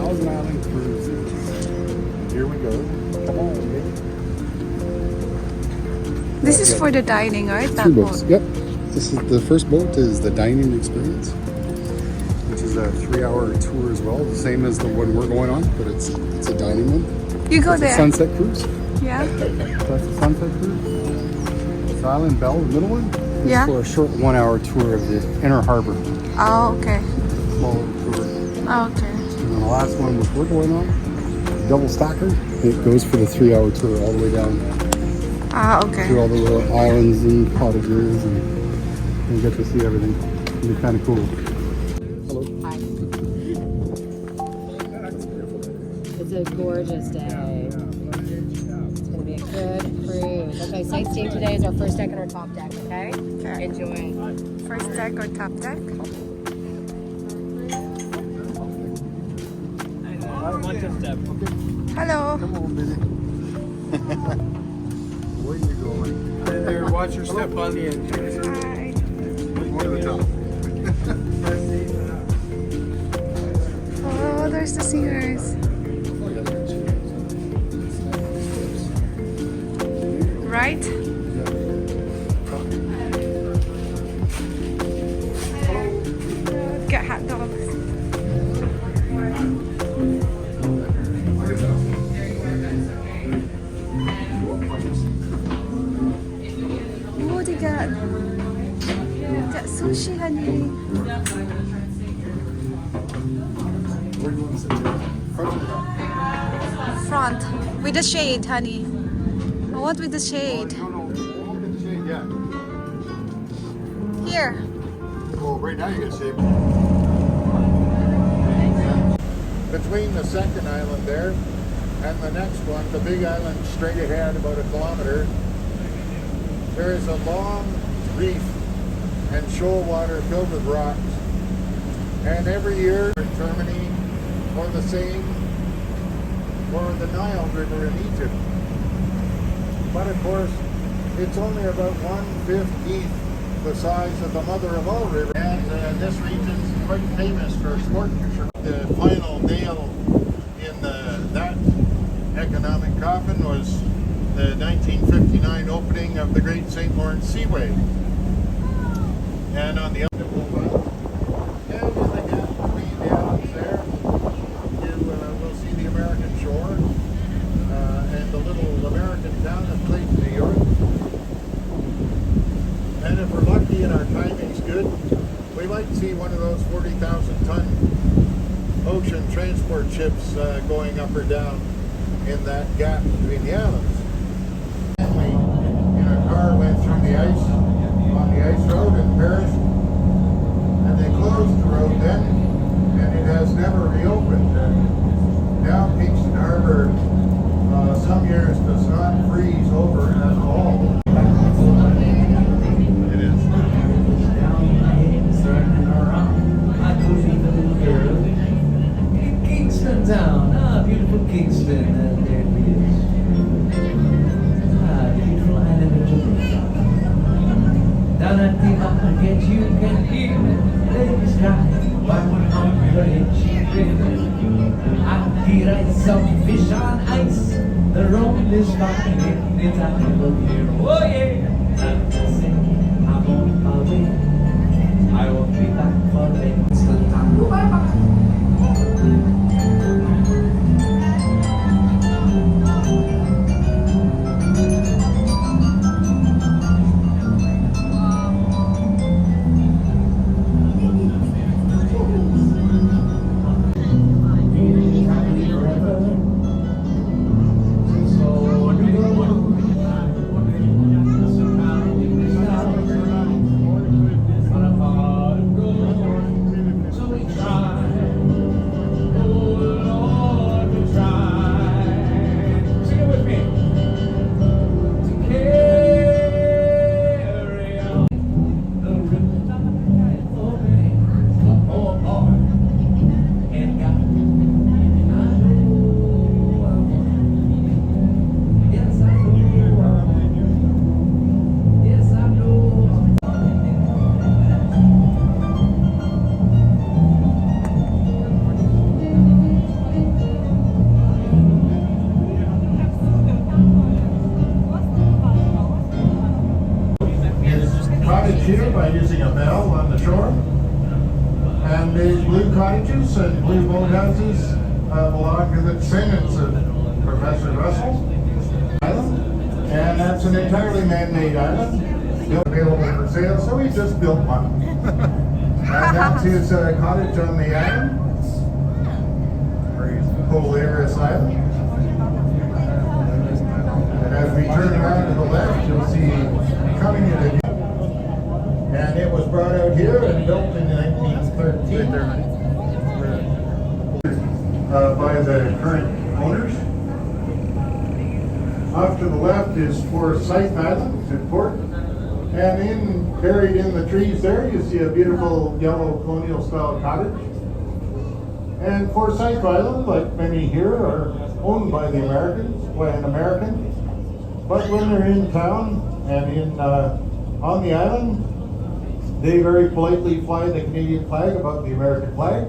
Thousand Island Cruises. Here we go. Come on, baby. This is for the dining, right? That Two boats. boat. Yep. This is the first boat is the dining experience, which is a 3-hour tour as well, the same as the one we're going on, but it's a dining one. You go It's a there. sunset cruise. Yeah. That's a sunset cruise. It's Island Bell, the middle one. This Yeah. is for a short 1-hour tour of the inner harbor. Oh, okay. Smaller tour. Oh, okay. And then the last one which we're going on, double stacker. It goes for the 3-hour tour all the way down Ah, through okay. all the little islands and cottages, and you get to see everything. It'll be kind of cool. Hello. Hi. It's a gorgeous day. It's going to be a good cruise. Okay, sightseeing today is our first deck and our top deck, okay? Okay. Enjoy. First deck or top deck? Hello. Come on, baby. Where you going? There, watch your step on the end. Hi. More to the top. Oh, there's the singers. Right? Get hot dogs. Oh, they got sushi, honey. Where do you want to sit? Front or back? Front. With the shade, honey. I want with the shade. No, won't get the shade yet. Here. Well, right now you get shade. Between the second island there and the next one, the big island straight ahead about 1 kilometer, there is a long reef and shoal water filled with rocks. And every year in Germany, or the same for the Nile River in Egypt. But of course, it's only about 1/15 the size of the mother of all rivers. And this region is quite famous for sport fishermen. The final nail in that economic coffin was the 1959 opening of the Great St. Lawrence Seaway. And on the other one, and in the gap between the islands there, you will see the American shore and the little American town of Clayton, New York. And if we're lucky and our timing's good, we might see one of those 40,000-ton ocean transport ships going up or down in that gap between the islands. And we, in a car, went through the ice on the ice road in Paris, and they closed the road then, and it has never reopened. Now Kingston Harbor some years does not freeze over at all. It is. Kingston town, beautiful Kingston, and there it is. Beautiful island of Jamaica. Down at the market you can hear the sky, 100-inch river. At the rise of fish on ice, the road is fine in the time of year. Oh yeah, I'm on my way. I won't be back for late. and blue boathouses belong to the descendants of Professor Russell Island, and that's an entirely man-made island, available for sale, so he just built one. And that's his cottage on the island, Polaris Island. And as we turn around to the left, you'll see coming in a and it was brought out here and built in 1913 by the current owners. Off to the left is Forsyth Island in Port, and buried in the trees there you see a beautiful yellow colonial style cottage. And Forsyth Island, like many here, are owned by the Americans, by an American. But when they're in town and on the island, they very politely fly the Canadian flag above the American flag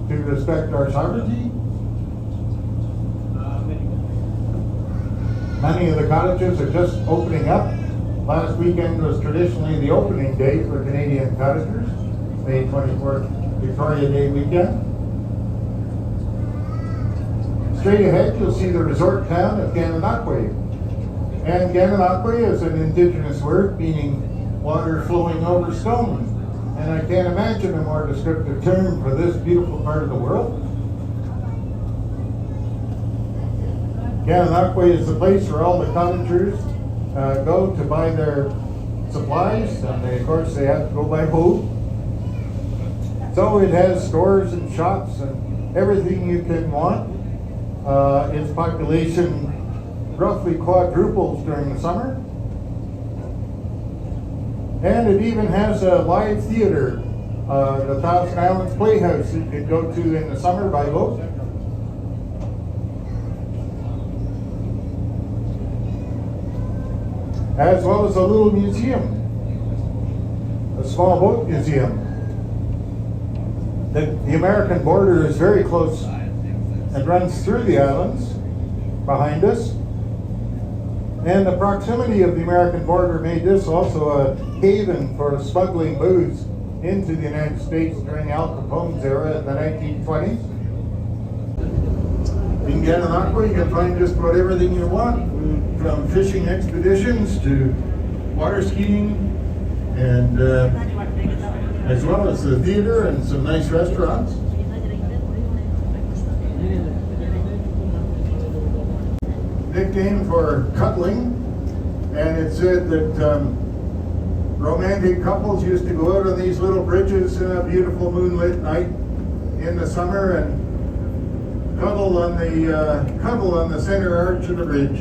to respect our sovereignty. Many of the cottages are just opening up. Last weekend was traditionally the opening day for Canadian cottagers, May 24th, Victoria Day weekend. Straight ahead, you'll see the resort town of Gananoque. And Gananoque is an indigenous word meaning water flowing over stone. And I can't imagine a more descriptive term for this beautiful part of the world. Gananoque is the place where all the cottagers go to buy their supplies, and of course they have to go by boat. So it has stores and shops and everything you can want. Its population roughly quadruples during the summer. And it even has a live theater, the Thousand Islands Playhouse you could go to in the summer by boat. As well as a little museum, a small boat museum. The American border is very close and runs through the islands behind us. And the proximity of the American border made this also a haven for smuggling booze into the United States during Al Capone's era in the 1920s. In Gananoque, you can find just about everything you want, from fishing expeditions to water skiing, and as well as the theater and some nice restaurants. Nickname for cuddling, and it said that romantic couples used to go out on these little bridges in a beautiful moonlit night in the summer and cuddle on the center arch of the bridge,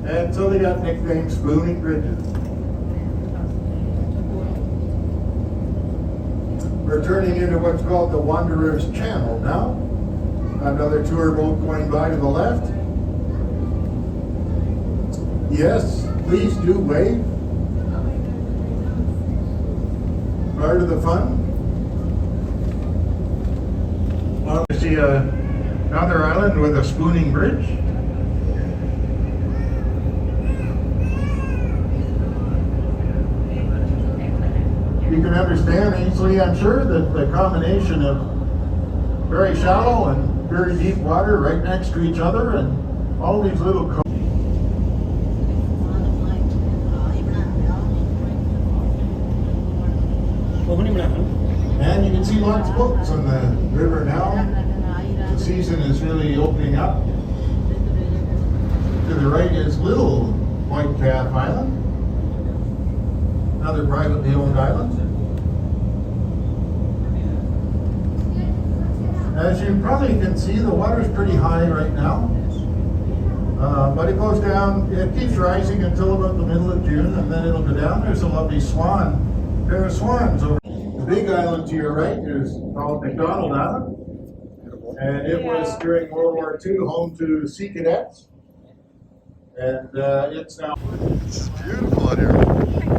and so they got nicknamed Spooning Bridges. We're turning into what's called the Wanderer's Channel now. Another tour boat going by to the left. Yes, please do wave. Part of the fun. Well, you see another island with a spooning bridge. You can understand easily, I'm sure, that the combination of very shallow and very deep water right next to each other and all these little and you can see lots of boats on the river now. The season is really opening up. To the right is Little White Calf Island, another privately owned island. As you probably can see, the water's pretty high right now. But it goes down, it keeps rising until about the middle of June, and then it'll go down. There's a lovely pair of swans over. The big island to your right is called McDonald Island, and it was during World War II home to Sea Cadets, and it's now. It's beautiful out here.